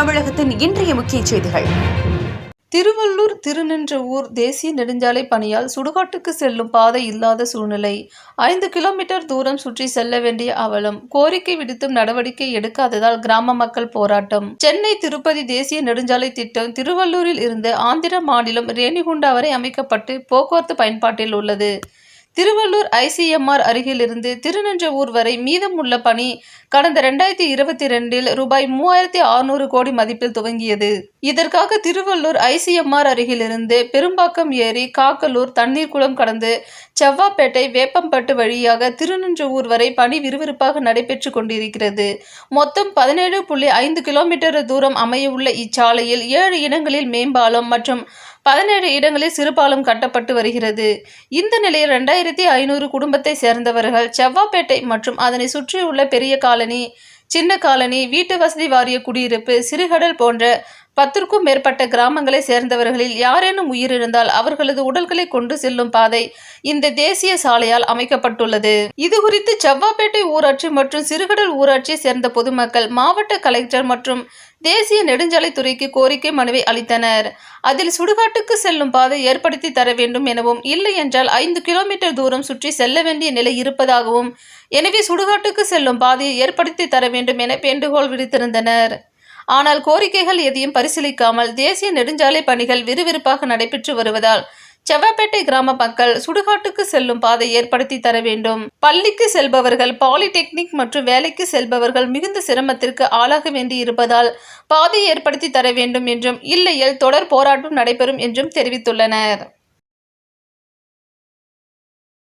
தமிழகத்தின் இன்றைய முக்கிய செய்திகள். திருவள்ளூர் திருநின்றவூர் தேசிய நெடுஞ்சாலை பணியால் சுடுகாட்டுக்கு செல்லும் பாதை இல்லாத சூழ்நிலை. 5 கிலோமீட்டர் தூரம் சுற்றி செல்ல வேண்டிய அவலம். கோரிக்கை விடுத்தும் நடவடிக்கை எடுக்காததால் கிராம மக்கள் போராட்டம். சென்னை திருப்பதி தேசிய நெடுஞ்சாலை திட்டம் திருவள்ளூரில் இருந்து ஆந்திர மாநிலம் ரேணிகுண்டா வரை அமைக்கப்பட்டு போக்குவரத்து பயன்பாட்டில் உள்ளது. திருவள்ளூர் ICMR அருகிலிருந்து திருநின்றவூர் வரை மீதமுள்ள பணி கடந்த 2022 ரூபாய் 3600 கோடி மதிப்பில் துவங்கியது. இதற்காக திருவள்ளூர் ICMR அருகிலிருந்து பெரும்பாக்கம் ஏரி, காக்கலூர், தண்ணீர் குளம் கடந்து செவ்வாப்பேட்டை, வேப்பம்பட்டு வழியாக திருநின்றவூர் வரை பணி விறுவிறுப்பாக நடைபெற்று கொண்டிருக்கிறது. மொத்தம் 17.5 கிலோமீட்டர் தூரம் அமையவுள்ள இச்சாலையில் 7 இடங்களில் மேம்பாலம் மற்றும் 17 இடங்களில் சிறுபாலம் கட்டப்பட்டு வருகிறது. இந்த நிலையில் 2500 குடும்பத்தை சேர்ந்தவர்கள் செவ்வாப்பேட்டை மற்றும் அதனை சுற்றியுள்ள பெரிய காலனி, சின்ன காலனி, வீட்டு வசதி வாரிய குடியிருப்பு, சிறுகடல் போன்ற 10க்கும் மேற்பட்ட கிராமங்களை சேர்ந்தவர்களில் யாரேனும் உயிரிழந்தால் அவர்களது உடல்களை கொண்டு செல்லும் பாதை இந்த தேசிய சாலையால் அமைக்கப்பட்டுள்ளது. இதுகுறித்து செவ்வாப்பேட்டை ஊராட்சி மற்றும் சிறுகடல் ஊராட்சியை சேர்ந்த பொதுமக்கள் மாவட்ட கலெக்டர் மற்றும் தேசிய நெடுஞ்சாலைத்துறைக்கு கோரிக்கை மனுவை அளித்தனர். அதில் சுடுகாட்டுக்கு செல்லும் பாதை ஏற்படுத்தி தர வேண்டும் எனவும், இல்லை என்றால் 5 கிலோமீட்டர் தூரம் சுற்றி செல்ல வேண்டிய நிலை இருப்பதாகவும், எனவே சுடுகாட்டுக்கு செல்லும் பாதையை ஏற்படுத்தி தர வேண்டும் என வேண்டுகோள் விடுத்திருந்தனர். ஆனால் கோரிக்கைகள் எதையும் பரிசீலிக்காமல் தேசிய நெடுஞ்சாலை பணிகள் விறுவிறுப்பாக நடைபெற்று வருவதால் செவ்வாப்பேட்டை கிராம மக்கள் சுடுகாட்டுக்கு செல்லும் பாதை ஏற்படுத்தி தர வேண்டும். பள்ளிக்கு செல்பவர்கள், பாலிடெக்னிக் மற்றும் வேலைக்கு செல்பவர்கள் மிகுந்த சிரமத்திற்கு ஆளாக வேண்டி இருப்பதால் பாதை ஏற்படுத்தி தர வேண்டும் என்றும், இல்லையேல் தொடர் போராட்டம் நடைபெறும் என்றும் தெரிவித்துள்ளனர்.